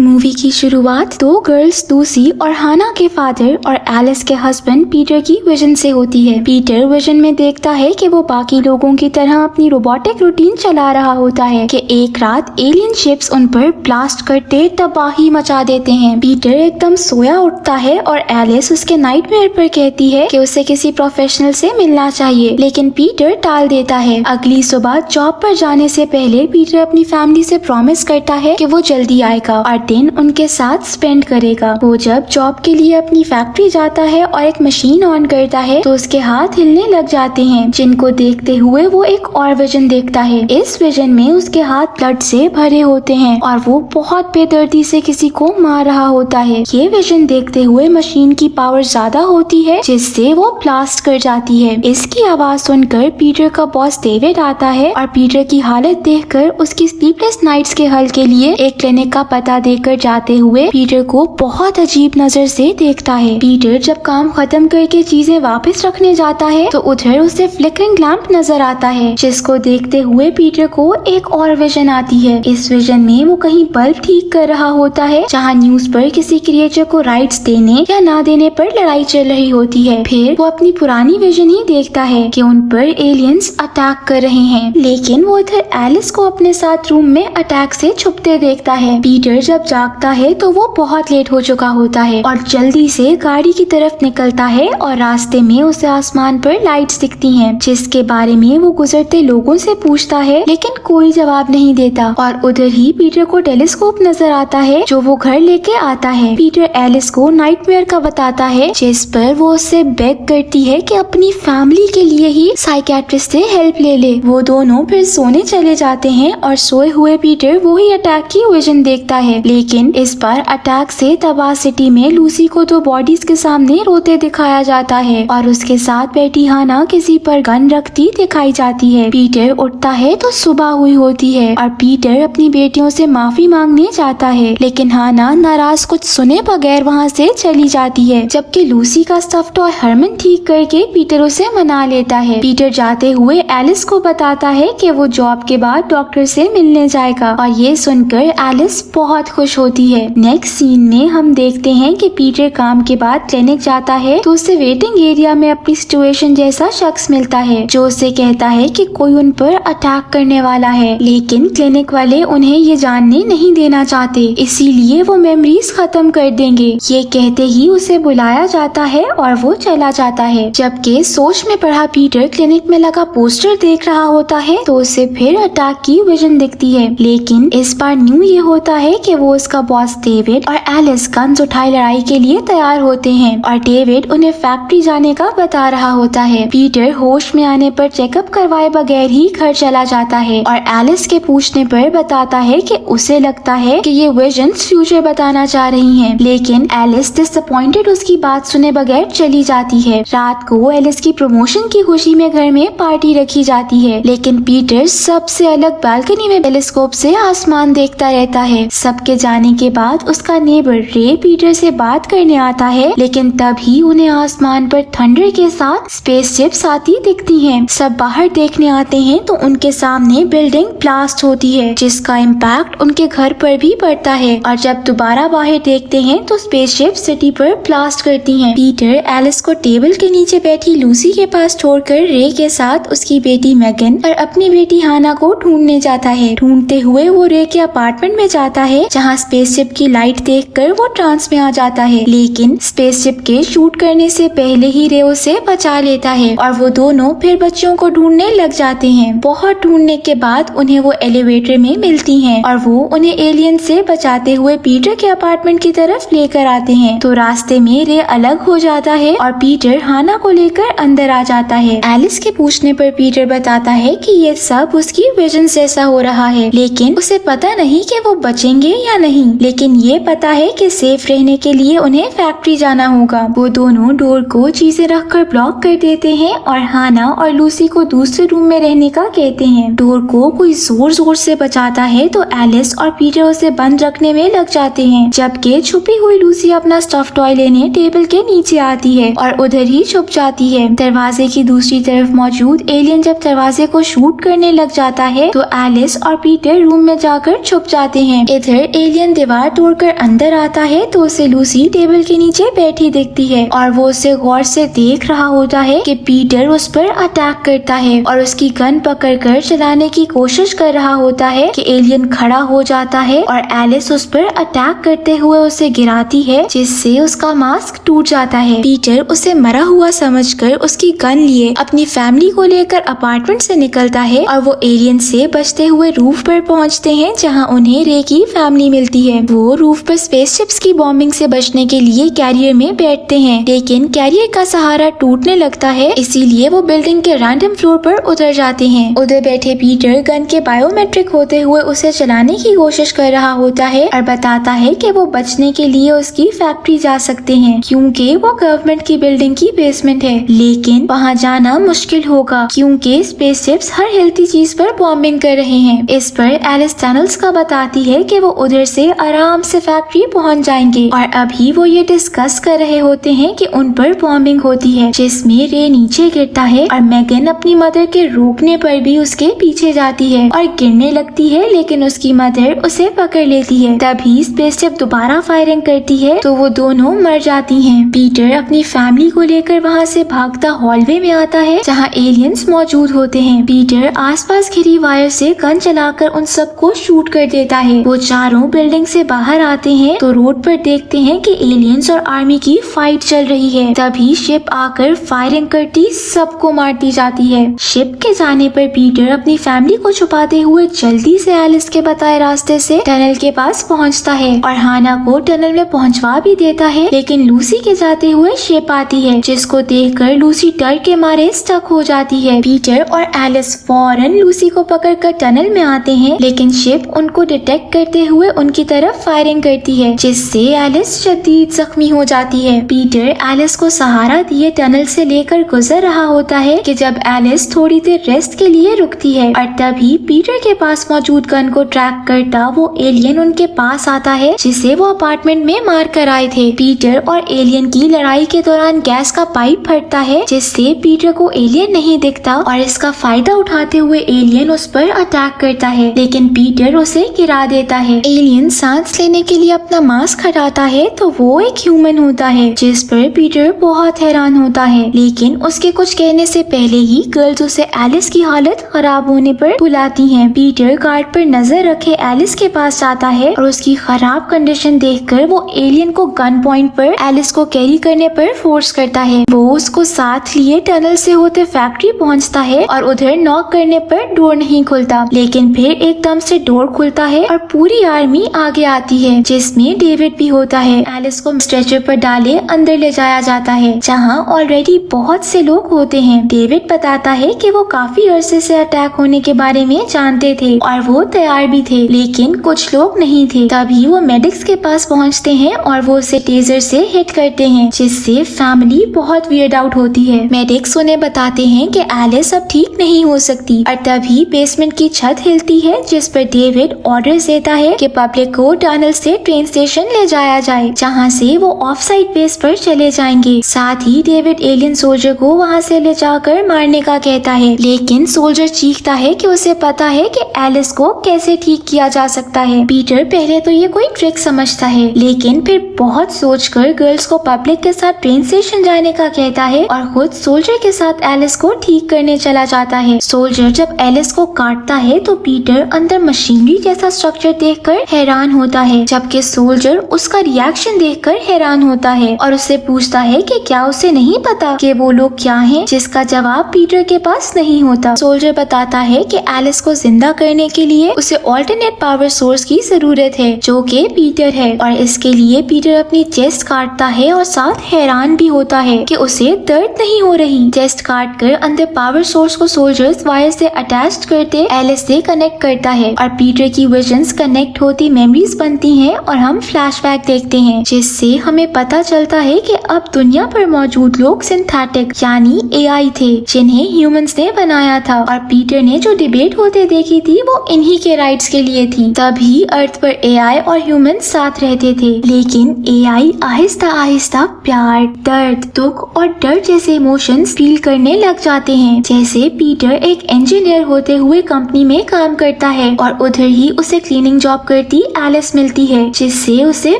Movie की शुरुआत दो गर्ल्स लूसी और हाना के फादर और एलिस के हस्बैंड पीटर की विजन से होती है। पीटर विजन में देखता है कि वो बाकी लोगों की तरह अपनी रोबोटिक रूटीन चला रहा होता है कि एक रात एलियन शिप्स उन पर ब्लास्ट करते तबाही मचा देते हैं। पीटर एकदम सोया उठता है और एलिस उसके नाइटमेयर पर कहती है कि उसे किसी प्रोफेशनल से मिलना चाहिए, लेकिन पीटर टाल देता है। अगली सुबह जॉब पर जाने से पहले पीटर अपनी फैमिली से प्रॉमिस करता है कि वो जल्दी आएगा और दिन उनके साथ स्पेंड करेगा। वो जब जॉब के लिए अपनी फैक्ट्री जाता है और एक मशीन ऑन करता है तो उसके हाथ हिलने लग जाते हैं, जिनको देखते हुए वो एक और विजन देखता है। इस विजन में उसके हाथ ब्लड से भरे होते हैं और वो बहुत बेदर्दी से किसी को मार रहा होता है। ये विजन देखते हुए मशीन की पावर ज्यादा होती है जिससे वो ब्लास्ट कर जाती है। इसकी आवाज सुनकर पीटर का बॉस डेविड आता है और पीटर की हालत देखकर उसकी स्लीपलेस नाइट्स के हल के लिए एक क्लिनिक का पता देकर जाते हुए पीटर को बहुत अजीब नजर से देखता है। पीटर जब काम खत्म करके चीजें वापस रखने जाता है तो उधर उसे फ्लिकरिंग लैंप नजर आता है, जिसको देखते हुए पीटर को एक और विजन आती है। इस विजन में वो कहीं बल्ब ठीक कर रहा होता है जहाँ न्यूज पर किसी क्रिएचर को राइट्स देने या ना देने पर लड़ाई चल रही होती है। फिर वो अपनी पुरानी विजन ही देखता है कि उन पर एलियंस अटैक कर रहे हैं, लेकिन वो इधर एलिस को अपने साथ रूम में अटैक से छुपते देखता है। पीटर जब जागता है तो वो बहुत लेट हो चुका होता है और जल्दी से गाड़ी की तरफ निकलता है और रास्ते में उसे आसमान पर लाइट्स दिखती हैं, जिसके बारे में वो गुजरते लोगों से पूछता है, लेकिन कोई जवाब नहीं देता। और उधर ही पीटर को टेलीस्कोप नजर आता है जो वो घर लेके आता है। पीटर एलिस को नाइटमेयर का बताता है, जिस पर वो उससे बेग करती है कि अपनी फैमिली के लिए ही साइकियाट्रिस्ट से हेल्प ले ले। वो दोनों फिर सोने चले जाते हैं और सोए हुए पीटर वो ही अटैक की विजन देखता है, लेकिन इस बार अटैक से तबाह सिटी में लूसी को दो बॉडीज के सामने रोते दिखाया जाता है और उसके साथ बैठी हाना किसी पर गन रखती दिखाई जाती है। पीटर उठता है तो सुबह हुई होती है और पीटर अपनी बेटियों से माफी मांगने जाता है, लेकिन हाना नाराज कुछ सुने बगैर वहाँ से चली जाती है। जबकि लूसी का स्टफ टॉय हरमन ठीक करके पीटर उसे मना लेता है। पीटर जाते हुए एलिस को बताता है कि वो जॉब के बाद डॉक्टर से मिलने जाएगा और ये सुनकर एलिस बहुत खुश होती है। नेक्स्ट सीन में हम देखते हैं कि पीटर काम के बाद क्लिनिक जाता है तो उसे वेटिंग एरिया में अपनी सिचुएशन जैसा शख्स मिलता है जो उसे कहता है कि कोई उन पर अटैक करने वाला है, लेकिन क्लिनिक वाले उन्हें ये जानने नहीं देना चाहते, इसीलिए वो मेमोरीज खत्म कर देंगे। ये कहते ही उसे बुलाया जाता है और वो चला जाता है। जबकि सोच में पड़ा पीटर क्लिनिक में लगा पोस्टर देख रहा होता है तो उसे फिर अटैक की विजन दिखती है, लेकिन इस बार न्यू ये होता है कि वो उसका बॉस डेविड और एलिस गन्स उठाए लड़ाई के लिए तैयार होते हैं और डेविड उन्हें फैक्ट्री जाने का बता रहा होता है। पीटर होश में आने पर चेकअप करवाए बगैर ही घर चला जाता है और एलिस के पूछने पर बताता है कि उसे लगता है कि ये विजन्स फ्यूचर बताना चाह रही हैं, लेकिन एलिस डिसअपॉइंटेड उसकी बात सुने बगैर चली जाती है। रात को एलिस की प्रमोशन की खुशी में घर में पार्टी रखी जाती है, लेकिन पीटर सबसे अलग बालकनी में टेलीस्कोप से आसमान देखता रहता है। सबके जाने के बाद उसका नेबर रे पीटर से बात करने आता है, लेकिन तभी उन्हें आसमान पर थंडर के साथ स्पेसशिप्स आती दिखती हैं। सब बाहर देखने आते हैं तो उनके सामने बिल्डिंग ब्लास्ट होती है, जिसका इम्पैक्ट उनके घर पर भी पड़ता है और जब दोबारा बाहर देखते हैं तो स्पेसशिप सिटी पर ब्लास्ट करती हैं। पीटर एलिस को टेबल के नीचे बैठी लूसी के पास छोड़कर रे के साथ उसकी बेटी मैगन और अपनी बेटी हाना को ढूंढने जाता है। ढूंढते हुए वो रे के अपार्टमेंट में जाता है जहाँ स्पेसशिप की लाइट देखकर वो ट्रांस में आ जाता है, लेकिन स्पेसशिप के शूट करने से पहले ही रे उसे बचा लेता है और वो दोनों फिर बच्चों को ढूंढने लग जाते हैं। बहुत ढूंढने के बाद उन्हें वो एलिवेटर में मिलती हैं और वो उन्हें एलियन से बचाते हुए पीटर के अपार्टमेंट की तरफ लेकर आते हैं। तो रास्ते में रे अलग हो जाता है और पीटर हाना को लेकर अंदर आ जाता है। एलिस के पूछने पर पीटर बताता है कि ये सब उसकी विजन जैसा हो रहा है, लेकिन उसे पता नहीं कि वो बचेंगे या नहीं, लेकिन ये पता है कि सेफ रहने के लिए उन्हें फैक्ट्री जाना होगा। वो दोनों डोर को चीजें रखकर ब्लॉक कर देते हैं और हाना और लूसी को दूसरे रूम में रहने का कहते हैं। डोर को कोई जोर जोर से बचाता है तो एलिस और पीटर उसे बंद रखने में लग जाते हैं, जबकि छुपी हुई लूसी अपना स्टफ टॉय लेने टेबल के नीचे आती है और उधर ही छुप जाती है। दरवाजे की दूसरी तरफ मौजूद एलियन जब दरवाजे को शूट करने लग जाता है तो एलिस और पीटर रूम में जाकर छुप जाते हैं। इधर एलियन दीवार तोड़कर अंदर आता है तो उसे लूसी टेबल के नीचे बैठी दिखती है और वो उसे गौर से देख रहा होता है कि पीटर उस पर अटैक करता है और उसकी गन पकड़कर चलाने की कोशिश कर रहा होता है कि एलियन खड़ा हो जाता है और एलिस उस पर अटैक करते हुए उसे गिराती है, जिससे उसका मास्क टूट जाता है। पीटर उसे मरा हुआ समझकर उसकी गन लिए अपनी फैमिली को लेकर अपार्टमेंट से निकलता है और वो एलियन से बचते हुए रूफ पर पहुंचते हैं, जहां उन्हें रे की फैमिली मिलती है। वो रूफ पर स्पेसशिप्स की बॉम्बिंग से बचने के लिए कैरियर में बैठते हैं, लेकिन कैरियर का सहारा टूटने लगता है, इसीलिए वो बिल्डिंग के रैंडम फ्लोर पर उतर जाते हैं। उधर बैठे पीटर गन के बायोमेट्रिक होते हुए उसे चलाने की कोशिश कर रहा होता है और बताता है कि वो बचने के लिए उसकी फैक्ट्री जा सकते हैं, क्योंकि वो गवर्नमेंट की बिल्डिंग की बेसमेंट है, लेकिन वहाँ जाना मुश्किल होगा क्योंकि स्पेसशिप्स हर हिलती चीज पर बॉम्बिंग कर रहे हैं। इस पर एलिस टनल्स का बताती है कि वो उधर से आराम से फैक्ट्री पहुंच जाएंगे और अभी वो ये डिस्कस कर रहे होते हैं कि उन पर बॉम्बिंग होती है, जिसमें रे नीचे गिरता है और मैगन अपनी मदर के रोकने पर भी उसके पीछे जाती है और गिरने लगती है, लेकिन उसकी मदर उसे पकड़ लेती है। तभी स्पेसशिप दोबारा फायरिंग करती है तो वो दोनों मर जाती हैं। पीटर अपनी फैमिली को लेकर वहाँ से भागता हॉलवे में आता है जहाँ एलियंस मौजूद होते हैं। पीटर आसपास घिरी वायर से गन चलाकर उन सबको शूट कर देता है। वो चारों बिल्डिंग से बाहर आते हैं तो रोड पर देखते हैं कि एलियंस और आर्मी की फाइट चल रही है। तभी शिप आकर फायरिंग करती सबको मारती जाती है। शिप के जाने पर पीटर अपनी फैमिली को छुपाते हुए जल्दी से एलिस के बताए रास्ते से टनल के पास पहुंचता है और हाना को टनल में पहुंचवा भी देता है, लेकिन लूसी के जाते हुए शिप आती है, जिसको देखकर लूसी डर के मारे स्टक हो जाती है। पीटर और एलिस फौरन लूसी को पकड़कर टनल में आते हैं, लेकिन शिप उनको डिटेक्ट करते हुए उनकी तरफ फायरिंग करती है, जिससे एलिस शदीद जख्मी हो जाती है। पीटर एलिस को सहारा दिए टनल से लेकर गुजर रहा होता है कि जब एलिस थोड़ी देर रेस्ट के लिए रुकती है और तभी पीटर के पास मौजूद गन को ट्रैक करता वो एलियन उनके पास आता है, जिसे वो अपार्टमेंट में मार कर आए थे। पीटर और एलियन की लड़ाई के दौरान गैस का पाइप फटता है, जिससे पीटर को एलियन नहीं दिखता और इसका फायदा उठाते हुए एलियन उस पर अटैक करता है, लेकिन पीटर उसे गिरा देता है। एलियन सांस लेने के लिए अपना मास्क हटाता है तो वो एक ह्यूमन होता है, जिस पर पीटर बहुत हैरान होता है, लेकिन उसके कुछ कहने से पहले ही गर्ल्स उसे एलिस की हालत खराब होने पर बुलाती हैं। पीटर गार्ड पर नजर रखे एलिस के पास जाता है और उसकी खराब कंडीशन देखकर वो एलियन को गन पॉइंट पर एलिस को कैरी करने पर फोर्स करता है। वो उसको साथ लिए टनल से होते फैक्ट्री पहुंचता है और उधर नॉक करने पर डोर नहीं खुलता, लेकिन फिर एकदम से डोर खुलता है और पूरी आर्मी आगे आती है, जिसमें डेविड भी होता है। एलिस को स्ट्रेचर पर डाले अंदर ले जाया जाता है, जहां ऑलरेडी बहुत से लोग होते हैं। डेविड बताता है कि वो काफी अरसे से अटैक होने के बारे में जानते थे और वो तैयार भी थे, लेकिन कुछ लोग नहीं थे। तभी वो मेडिक्स के पास पहुंचते हैं और वो उसे टेजर से हिट करते हैं, जिससे फैमिली बहुत वियर्ड आउट होती है। मेडिक्स उन्हें बताते हैं कि एलिस अब ठीक नहीं हो सकती और तभी बेसमेंट की छत हिलती है, जिस पर डेविड ऑर्डर देता है कि पब्लिक को टनल से ट्रेन स्टेशन ले जाया जाए, जहां से वो ऑफ साइड बेस पर चले जाएंगे। साथ ही डेविड एलियन सोल्जर को वहां से ले जाकर मारने का कहता है, लेकिन सोल्जर चीखता है कि उसे पता है कि एलिस को कैसे ठीक किया जा सकता है। पीटर पहले तो ये कोई ट्रिक समझता है, लेकिन फिर बहुत सोचकर गर्ल्स को पब्लिक के साथ ट्रेन स्टेशन जाने का कहता है और खुद सोल्जर के साथ एलिस को ठीक करने चला जाता है। सोल्जर जब एलिस को काटता है तो पीटर अंदर मशीनरी जैसा स्ट्रक्चर देखकर हैरान होता है, जबकि सोल्जर उसका रिएक्शन देखकर हैरान होता है और उससे पूछता है कि क्या उसे नहीं पता कि वो लोग क्या हैं, जिसका जवाब पीटर के पास नहीं होता। सोल्जर बताता है कि एलिस को जिंदा करने के लिए उसे ऑल्टरनेट पावर सोर्स की जरूरत है, जो कि पीटर है, और इसके लिए पीटर अपनी चेस्ट काटता है और साथ हैरान भी होता है कि उसे दर्द नहीं हो रही। चेस्ट काट कर अंदर पावर सोर्स को सोल्जर्स वायर से अटैच करते एलिस से कनेक्ट करता है और पीटर की विजन्स कनेक्ट होती मेमोरीज बनती हैं और हम फ्लैशबैक देखते हैं, जिससे हमें पता चलता है कि अब दुनिया पर मौजूद लोग सिंथेटिक यानी एआई थे, जिन्हें ह्यूमंस ने बनाया था, और पीटर ने जो डिबेट होते देखी थी वो इन्हीं के राइट्स के लिए थी। तभी अर्थ पर एआई और ह्यूमंस साथ रहते थे, लेकिन एआई आहिस्ता आहिस्ता प्यार, दर्द, दुख और डर जैसे इमोशंस फील करने लग जाते हैं। जैसे पीटर एक इंजीनियर होते हुए कंपनी में काम करता है और उधर ही उसे क्लीनिंग जॉब करते बेटी एलिस मिलती है जिससे उसे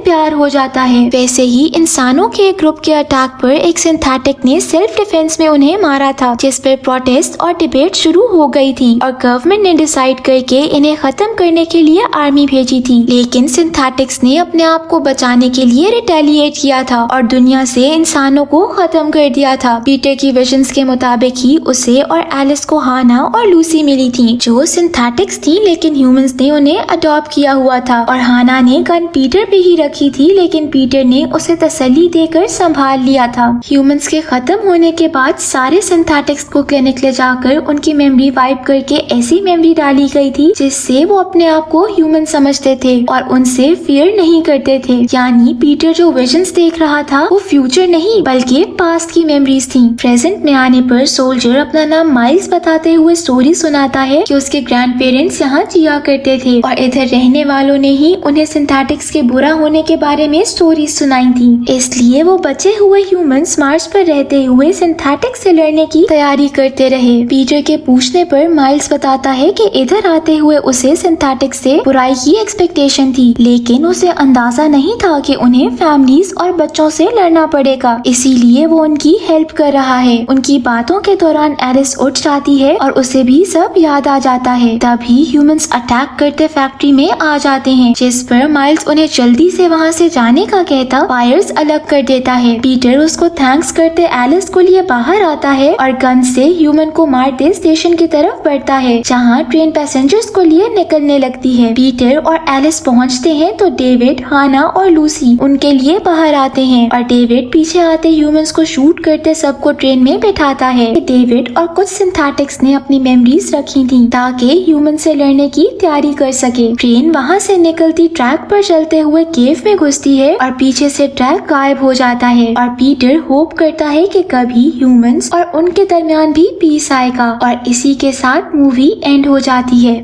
प्यार हो जाता है। वैसे ही इंसानों के एक ग्रुप के अटैक पर एक सिंथेटिक ने सेल्फ डिफेंस में उन्हें मारा था, जिस पर प्रोटेस्ट और डिबेट शुरू हो गई थी और गवर्नमेंट ने डिसाइड करके इन्हें खत्म करने के लिए आर्मी भेजी थी। लेकिन सिंथेटिक्स ने अपने आप को बचाने के लिए रिटेलिएट किया था और दुनिया से इंसानों को खत्म कर दिया था। पीटर की विजन्स के मुताबिक ही उसे और एलिस को हाना और लूसी मिली थी, जो सिंथेटिक्स थी लेकिन ह्यूमंस ने उन्हें अडॉप्ट किया हुआ था। और हाना ने गन पीटर पे ही रखी थी, लेकिन पीटर ने उसे तसल्ली देकर संभाल लिया था। ह्यूमंस के खत्म होने के बाद सारे सिंथेटिक्स को क्लिनिक ले जाकर उनकी मेमोरी वाइप करके ऐसी मेमोरी डाली गई थी जिससे वो अपने आप को ह्यूमन समझते थे और उनसे फियर नहीं करते थे। यानी पीटर जो विजन्स देख रहा था वो फ्यूचर नहीं बल्कि पास्ट की मेमोरीज थी। प्रेजेंट में आने पर सोल्जर अपना नाम माइल्स बताते हुए स्टोरी सुनाता है कि उसके ग्रैंड पेरेंट्स यहाँ जिया करते थे और इधर रहने वालों ने ही उन्हें सिंथेटिक्स के बुरा होने के बारे में स्टोरी सुनाई थी। इसलिए वो बचे हुए ह्यूमंस मार्स पर रहते हुए सिंथेटिक्स से लड़ने की तैयारी करते रहे। पीटर के पूछने पर माइल्स बताता है कि इधर आते हुए उसे सिंथेटिक्स से बुराई की एक्सपेक्टेशन थी, लेकिन उसे अंदाजा नहीं था कि उन्हें फैमिलीज और बच्चों से लड़ना पड़ेगा, इसीलिए वो उनकी हेल्प कर रहा है। उनकी बातों के दौरान एलिस उठ जाती है और उसे भी सब याद आ जाता है। तभी ह्यूमंस अटैक करते फैक्ट्री में आ जाते हैं, जिस पर माइल्स उन्हें जल्दी से वहाँ से जाने का कहता वायर्स अलग कर देता है। पीटर उसको थैंक्स करते एलिस को लिए बाहर आता है और गन से ह्यूमन को मारते स्टेशन की तरफ बढ़ता है, जहाँ ट्रेन पैसेंजर्स को लिए निकलने लगती है। पीटर और एलिस पहुँचते हैं तो डेविड, हाना और लूसी उनके लिए बाहर आते हैं और डेविड पीछे आते ह्यूमंस को शूट करते सबको ट्रेन में बैठाता है। डेविड और कुछ सिंथेटिक्स ने अपनी मेमोरीज रखी थी ताकि ह्यूमन से लड़ने की तैयारी कर सके। ट्रेन वहाँ से निकलती ट्रैक पर चलते हुए केव में घुसती है और पीछे से ट्रैक गायब हो जाता है और पीटर होप करता है कि कभी ह्यूमंस और उनके दरमियान भी पीस आएगा और इसी के साथ मूवी एंड हो जाती है।